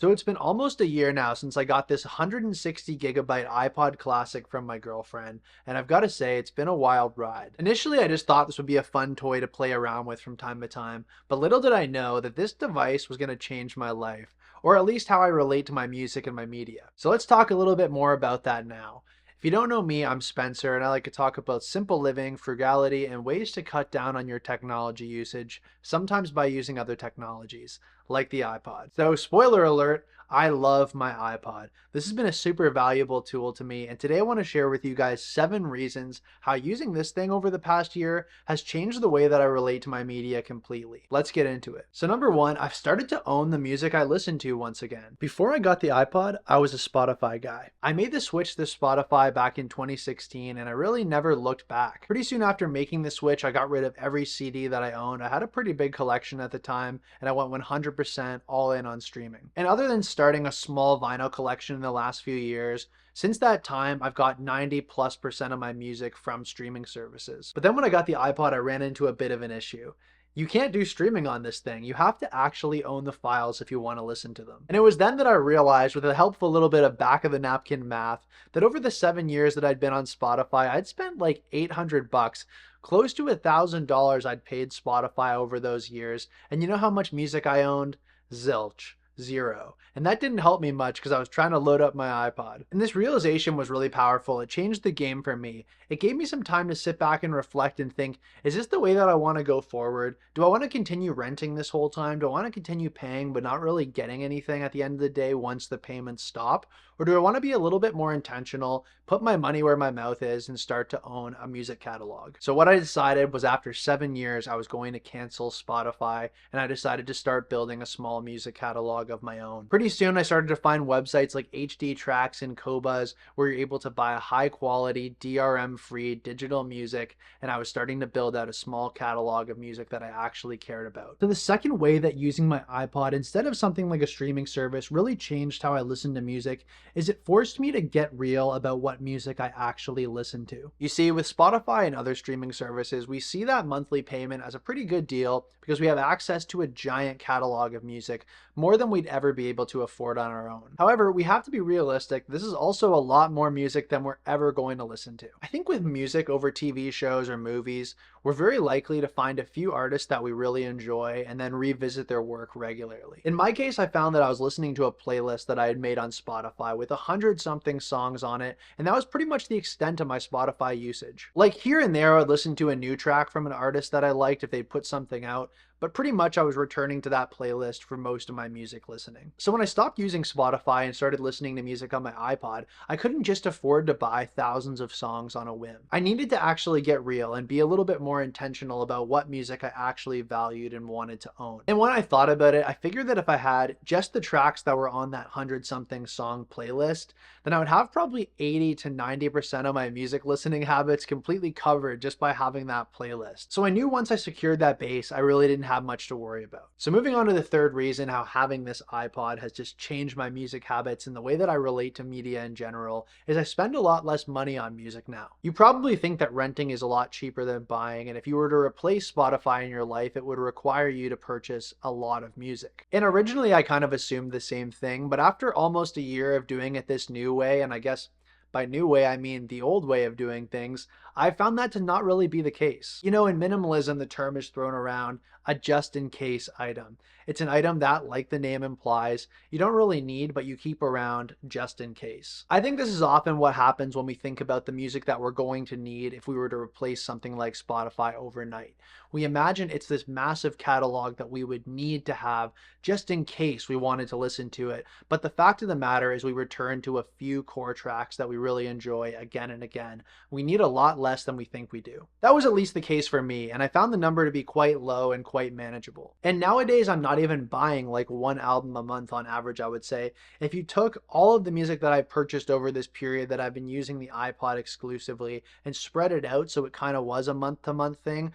So it's been almost a year now since I got this 160 gigabyte iPod Classic from my girlfriend, and I've got to say it's been a wild ride. Initially, I just thought this would be a fun toy to play around with from time to time, but little did I know that this device was going to change my life, or at least how I relate to my music and my media. So let's talk a little bit more about that now. If you don't know me, I'm Spencer, and I like to talk about simple living, frugality, and ways to cut down on your technology usage, sometimes by using other technologies, like the iPod. So, spoiler alert, I love my iPod. This has been a super valuable tool to me, and today I want to share with you guys 7 reasons how using this thing over the past year has changed the way that I relate to my media completely. Let's get into it. So number one, I've started to own the music I listen to once again. Before I got the iPod, I was a Spotify guy. I made the switch to Spotify back in 2016, and I really never looked back. Pretty soon after making the switch, I got rid of every CD that I owned. I had a pretty big collection at the time, and I went 100% all in on streaming. And other than starting a small vinyl collection in the last few years, since that time, I've got 90+% of my music from streaming services. But then when I got the iPod, I ran into a bit of an issue. You can't do streaming on this thing. You have to actually own the files if you want to listen to them. And it was then that I realized, with a helpful little bit of back of the napkin math, that over the 7 years that I'd been on Spotify, I'd spent like 800 bucks, close to $1,000 I'd paid Spotify over those years. And you know how much music I owned? Zilch. Zero. And that didn't help me much because I was trying to load up my iPod. And this realization was really powerful. It changed the game for me. It gave me some time to sit back and reflect and think, is this the way that I want to go forward? Do I want to continue renting this whole time? Do I want to continue paying but not really getting anything at the end of the day once the payments stop? Or do I want to be a little bit more intentional, put my money where my mouth is, and start to own a music catalog? So what I decided was, after 7 years, I was going to cancel Spotify, and I decided to start building a small music catalog of my own. Pretty soon I started to find websites like HD Tracks and Kobuz where you're able to buy a high quality DRM free digital music, and I was starting to build out a small catalog of music that I actually cared about. So the second way that using my iPod instead of something like a streaming service really changed how I listen to music is it forced me to get real about what music I actually listen to. You see, with Spotify and other streaming services, we see that monthly payment as a pretty good deal because we have access to a giant catalog of music, more than we'd ever be able to afford on our own. However, we have to be realistic. This is also a lot more music than we're ever going to listen to. I think with music over TV shows or movies, we're very likely to find a few artists that we really enjoy and then revisit their work regularly. In my case, I found that I was listening to a playlist that I had made on Spotify with 100-something songs on it, and that was pretty much the extent of my Spotify usage. Like, here and there, I would listen to a new track from an artist that I liked if they put something out, but pretty much I was returning to that playlist for most of my music listening. So when I stopped using Spotify and started listening to music on my iPod, I couldn't just afford to buy thousands of songs on a whim. I needed to actually get real and be a little bit more intentional about what music I actually valued and wanted to own. And when I thought about it, I figured that if I had just the tracks that were on that 100-something song playlist, then I would have probably 80 to 90% of my music listening habits completely covered just by having that playlist. So I knew once I secured that base, I really didn't have much to worry about. So moving on to the third reason how having this iPod has just changed my music habits and the way that I relate to media in general is I spend a lot less money on music now. You probably think that renting is a lot cheaper than buying, and if you were to replace Spotify in your life, it would require you to purchase a lot of music. And originally I kind of assumed the same thing, but after almost a year of doing it this new way, and I guess by new way, I mean the old way of doing things, I found that to not really be the case. You know, in minimalism, the term is thrown around, a just-in-case item. It's an item that, like the name implies, you don't really need, but you keep around just in case. I think this is often what happens when we think about the music that we're going to need if we were to replace something like Spotify overnight. We imagine it's this massive catalog that we would need to have just in case we wanted to listen to it. But the fact of the matter is we return to a few core tracks that we really enjoy again and again. We need a lot less than we think we do. That was at least the case for me, and I found the number to be quite low and quite manageable. And nowadays, I'm not even buying like one album a month on average, I would say. If you took all of the music that I've purchased over this period that I've been using the iPod exclusively and spread it out so it kind of was a month-to-month thing,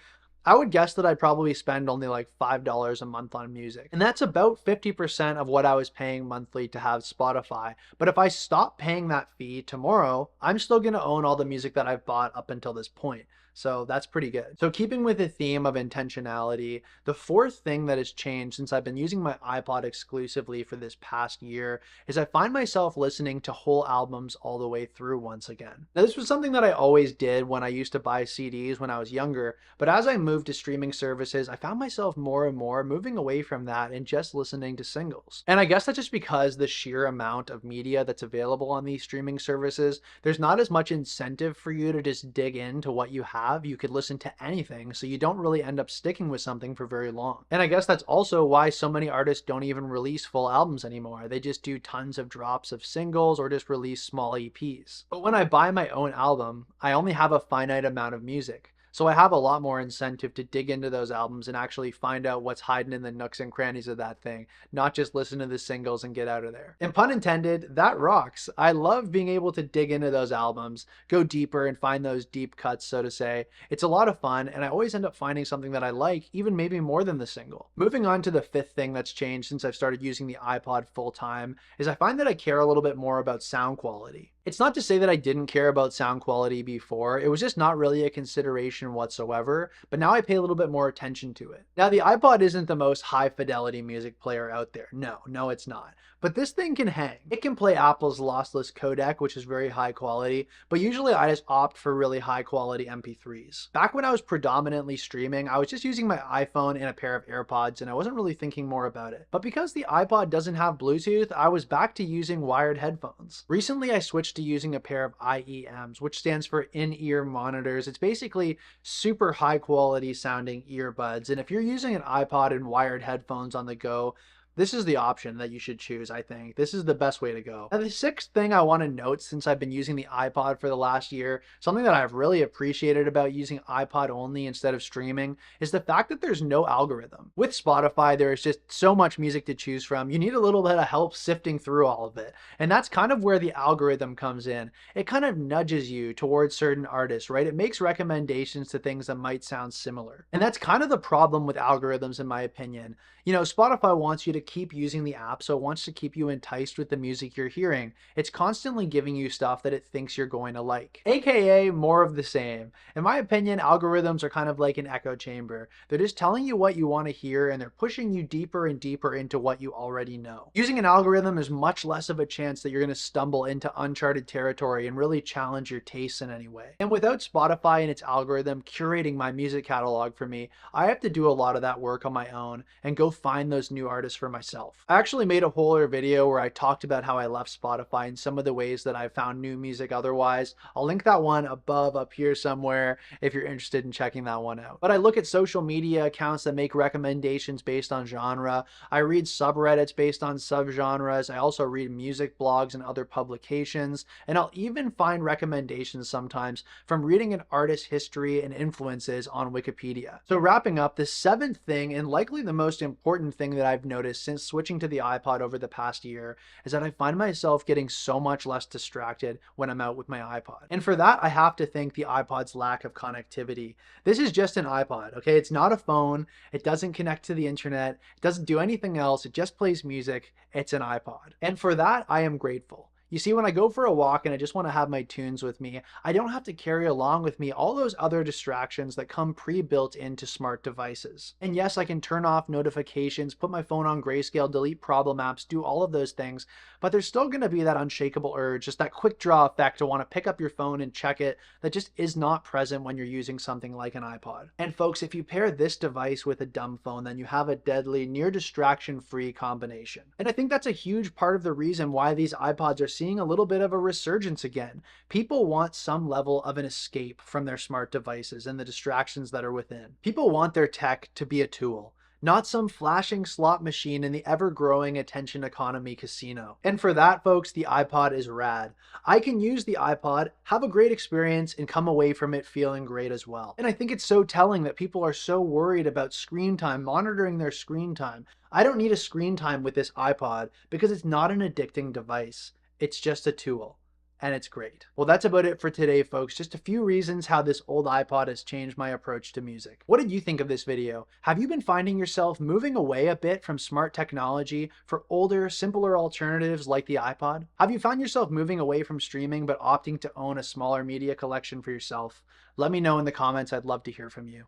I would guess that I'd probably spend only like $5 a month on music. And that's about 50% of what I was paying monthly to have Spotify. But if I stop paying that fee tomorrow, I'm still going to own all the music that I've bought up until this point. So that's pretty good. So keeping with the theme of intentionality, the fourth thing that has changed since I've been using my iPod exclusively for this past year is I find myself listening to whole albums all the way through once again. Now, this was something that I always did when I used to buy CDs when I was younger, but as I moved to streaming services, I found myself more and more moving away from that and just listening to singles. And I guess that's just because the sheer amount of media that's available on these streaming services, there's not as much incentive for you to just dig into what you have. You could listen to anything, so you don't really end up sticking with something for very long. And I guess that's also why so many artists don't even release full albums anymore. They just do tons of drops of singles or just release small EPs. But when I buy my own album, I only have a finite amount of music. So I have a lot more incentive to dig into those albums and actually find out what's hiding in the nooks and crannies of that thing, not just listen to the singles and get out of there. And pun intended, that rocks. I love being able to dig into those albums, go deeper and find those deep cuts, so to say. It's a lot of fun, and I always end up finding something that I like, even maybe more than the single. Moving on to the fifth thing that's changed since I've started using the iPod full time is I find that I care a little bit more about sound quality. It's not to say that I didn't care about sound quality before, it was just not really a consideration whatsoever, but now I pay a little bit more attention to it. Now, the iPod isn't the most high fidelity music player out there. No, it's not. But this thing can hang. It can play Apple's lossless codec, which is very high quality, but usually I just opt for really high quality MP3s. Back when I was predominantly streaming, I was just using my iPhone and a pair of AirPods, and I wasn't really thinking more about it. But because the iPod doesn't have Bluetooth, I was back to using wired headphones. Recently, I switched to using a pair of IEMs, which stands for in-ear monitors. It's basically super high quality sounding earbuds. And if you're using an iPod and wired headphones on the go, this is the option that you should choose, I think. This is the best way to go. Now, the sixth thing I want to note since I've been using the iPod for the last year, something that I've really appreciated about using iPod only instead of streaming, is the fact that there's no algorithm. With Spotify, there is just so much music to choose from. You need a little bit of help sifting through all of it. And that's kind of where the algorithm comes in. It kind of nudges you towards certain artists, right? It makes recommendations to things that might sound similar. And that's kind of the problem with algorithms, in my opinion. You know, Spotify wants you to keep using the app, so it wants to keep you enticed with the music you're hearing. It's constantly giving you stuff that it thinks you're going to like, aka more of the same. In my opinion, algorithms are kind of like an echo chamber. They're just telling you what you want to hear, and they're pushing you deeper and deeper into what you already know. Using an algorithm is much less of a chance that you're going to stumble into uncharted territory and really challenge your tastes in any way. And without Spotify and its algorithm curating my music catalog for me, I have to do a lot of that work on my own and go find those new artists for myself. I actually made a whole other video where I talked about how I left Spotify and some of the ways that I found new music otherwise. I'll link that one above up here somewhere if you're interested in checking that one out. But I look at social media accounts that make recommendations based on genre. I read subreddits based on subgenres. I also read music blogs and other publications. And I'll even find recommendations sometimes from reading an artist's history and influences on Wikipedia. So wrapping up, the seventh thing, and likely the most important thing that I've noticed since switching to the iPod over the past year, is that I find myself getting so much less distracted when I'm out with my iPod. And for that, I have to thank the iPod's lack of connectivity. This is just an iPod, okay? It's not a phone. It doesn't connect to the internet. It doesn't do anything else. It just plays music. It's an iPod. And for that, I am grateful. You see, when I go for a walk and I just want to have my tunes with me, I don't have to carry along with me all those other distractions that come pre-built into smart devices. And yes, I can turn off notifications, put my phone on grayscale, delete problem apps, do all of those things, but there's still going to be that unshakable urge, just that quick draw effect to want to pick up your phone and check it that just is not present when you're using something like an iPod. And folks, if you pair this device with a dumb phone, then you have a deadly, near distraction-free combination. And I think that's a huge part of the reason why these iPods are seeing a little bit of a resurgence again. People want some level of an escape from their smart devices and the distractions that are within. People want their tech to be a tool, not some flashing slot machine in the ever-growing attention economy casino. And for that, folks, the iPod is rad. I can use the iPod, have a great experience, and come away from it feeling great as well. And I think it's so telling that people are so worried about screen time, monitoring their screen time. I don't need a screen time with this iPod because it's not an addicting device. It's just a tool. and it's great. Well, that's about it for today, folks. Just a few reasons how this old iPod has changed my approach to music. What did you think of this video? Have you been finding yourself moving away a bit from smart technology for older, simpler alternatives like the iPod? Have you found yourself moving away from streaming but opting to own a smaller media collection for yourself? Let me know in the comments. I'd love to hear from you.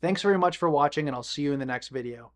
Thanks very much for watching, and I'll see you in the next video.